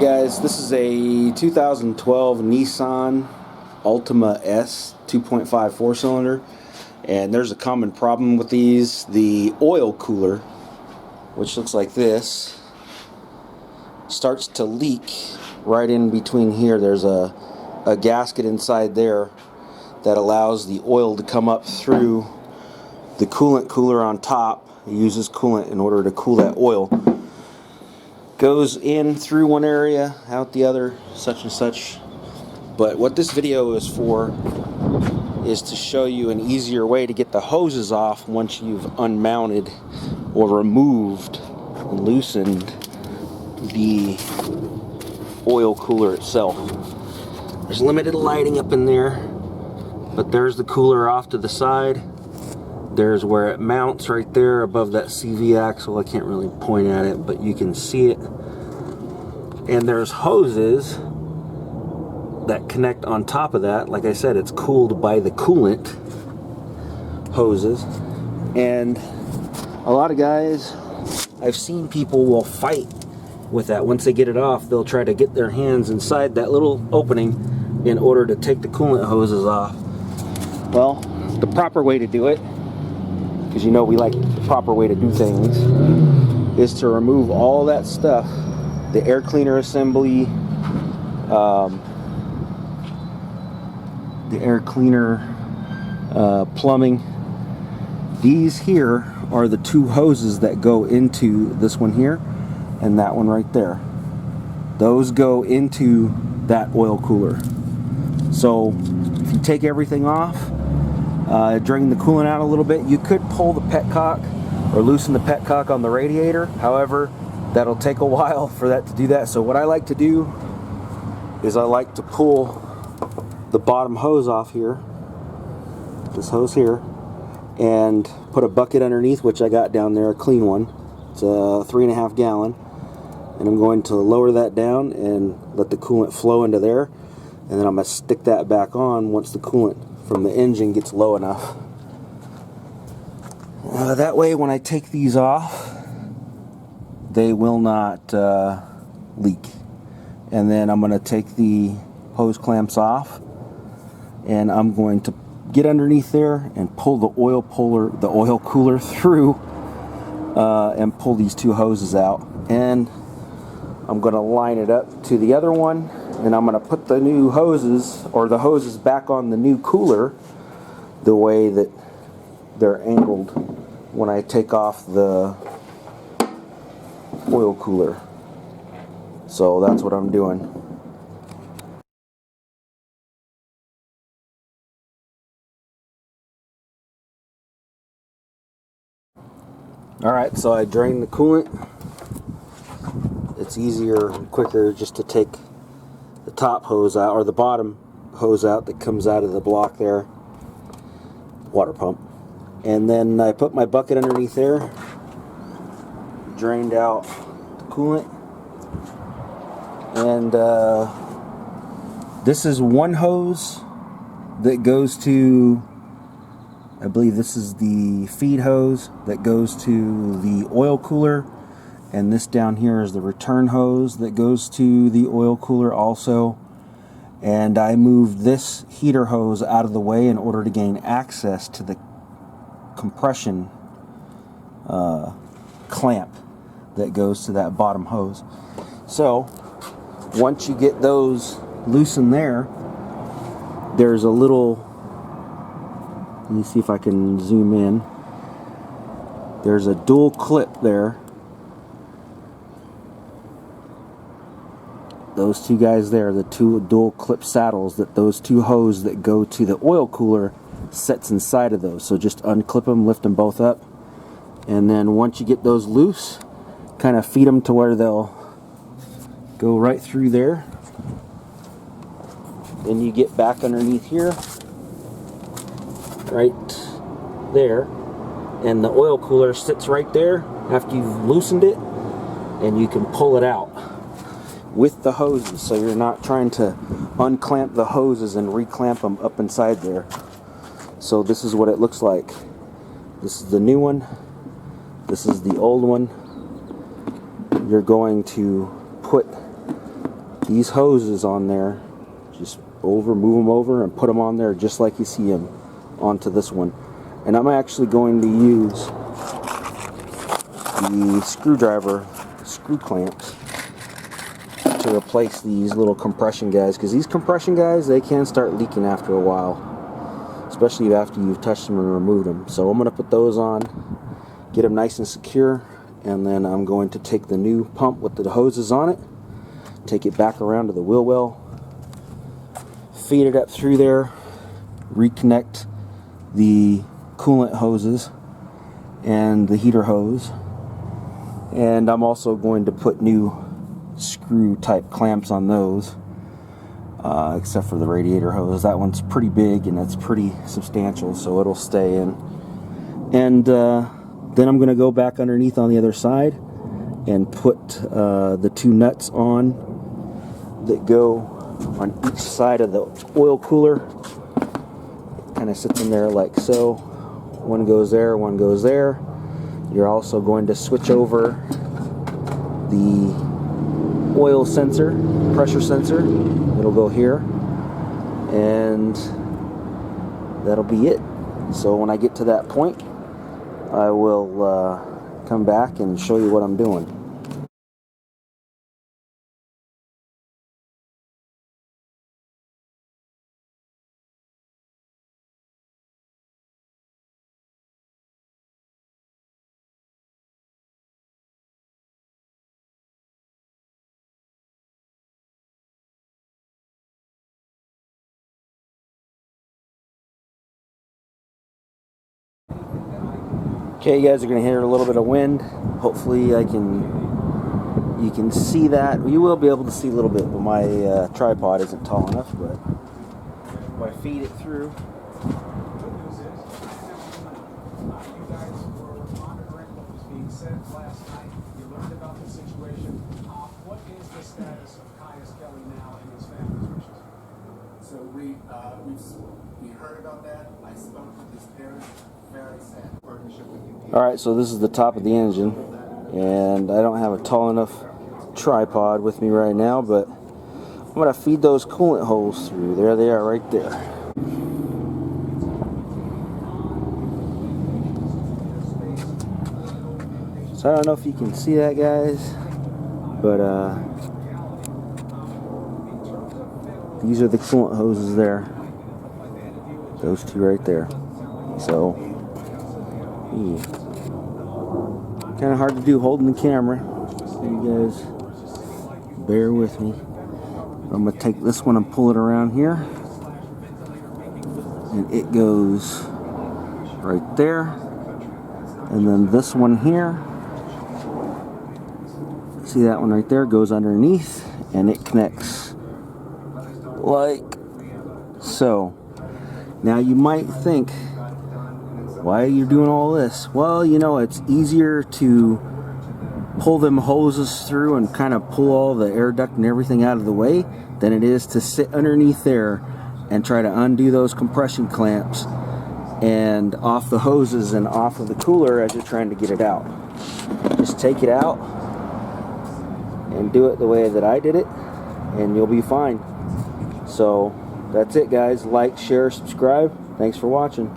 Guys, this is a 2012 Nissan Altima S 2.5 4-cylinder, and there's a common problem with these. The oil cooler, which looks like this, starts to leak right in between here. There's a gasket inside there that allows the oil to come up through the coolant cooler on top. It uses coolant in order to cool that oil. Goes in through one area, out the other, such and such. But what this video is for is to show you an easier way to get the hoses off once you've unmounted or removed and loosened the oil cooler itself. There's limited lighting up in there, but there's the cooler off to the side. There's where it mounts right there above that CV axle. I can't really point at it, but you can see it. And there's hoses that connect on top of that. Like I said, it's cooled by the coolant hoses. And a lot of guys, I've seen people will fight with that. Once they get it off, they'll try to get their hands inside that little opening in order to take the coolant hoses off. Well, the proper way to do it, because you know we like the proper way to do things, is to remove all that stuff, the air cleaner assembly, the air cleaner plumbing. These here are the two hoses that go into this one here and that one right there. Those go into that oil cooler. So if you take everything off, drain the coolant out a little bit, you could pull the petcock or loosen the petcock on the radiator. However, that'll take a while for that to do that. So what I like to do is I like to pull the bottom hose off here, this hose here, and put a bucket underneath, which I got down there, a clean one. It's a 3.5 gallon, and I'm going to lower that down and let the coolant flow into there, and then I'm going to stick that back on once the coolant from the engine gets low enough. That way when I take these off, they will not leak. And then I'm going to take the hose clamps off, and I'm going to get underneath there and pull the oil cooler through and pull these two hoses out. And I'm going to line it up to the other one, and I'm going to put the new hoses, or the hoses, back on the new cooler the way that they're angled when I take off the oil cooler. So that's what I'm doing. Alright, so I drained the coolant. It's easier and quicker just to take the top hose out, or the bottom hose out that comes out of the block there, water pump. And then I put my bucket underneath there, drained out the coolant, and this is one hose that goes to, I believe this is the feed hose that goes to the oil cooler, and this down here is the return hose that goes to the oil cooler also. And I moved this heater hose out of the way in order to gain access to the compression clamp that goes to that bottom hose. So once you get those loosened there, there's a little, let me see if I can zoom in, there's a dual clip there. Those two guys there, the two dual clip saddles, that those two hoses that go to the oil cooler sets inside of those. So just unclip them, lift them both up, and then once you get those loose, kind of feed them to where they'll go right through there. Then you get back underneath here, right there, and the oil cooler sits right there after you've loosened it, and you can pull it out with the hoses, so you're not trying to unclamp the hoses and reclamp them up inside there. So this is what it looks like. This is the new one, this is the old one. You're going to put these hoses on there, just move them over and put them on there just like you see them onto this one. And I'm actually going to use the screwdriver, screw clamps, to replace these little compression guys, because these compression guys, they can start leaking after a while, especially after you've touched them and removed them. So I'm going to put those on, get them nice and secure, and then I'm going to take the new pump with the hoses on it, take it back around to the wheel well, feed it up through there, reconnect the coolant hoses and the heater hose, and I'm also going to put new screw type clamps on those, except for the radiator hose. That one's pretty big and that's pretty substantial, so it'll stay in. And then I'm going to go back underneath on the other side and put the two nuts on that go on each side of the oil cooler. It kind of sits in there like so. One goes there, one goes there. You're also going to switch over the oil sensor, pressure sensor. It'll go here, and that'll be it. So when I get to that point, I will come back and show you what I'm doing. Okay, you guys are going to hear a little bit of wind. Hopefully you can see that. You will be able to see a little bit, but my tripod isn't tall enough. But if I feed it through. Good news is, you guys were monitoring what was being said last night. You learned about the situation. What is the status of Caius Kelly now and his family's wishes? So we heard about that. I spoke with his parents. Very sad partnership with you. Alright, so this is the top of the engine, and I don't have a tall enough tripod with me right now, but I'm going to feed those coolant holes through. There they are right there. So I don't know if you can see that, guys, but these are the coolant hoses there. Those two right there. So kind of hard to do holding the camera, so you guys bear with me. I'm going to take this one and pull it around here, and it goes right there, and then this one here, see that one right there, goes underneath, and it connects like so. Now you might think, why are you doing all this? Well, you know, it's easier to pull them hoses through and kind of pull all the air duct and everything out of the way than it is to sit underneath there and try to undo those compression clamps and off the hoses and off of the cooler as you're trying to get it out. Just take it out and do it the way that I did it, and you'll be fine. So that's it, guys. Like, share, subscribe. Thanks for watching.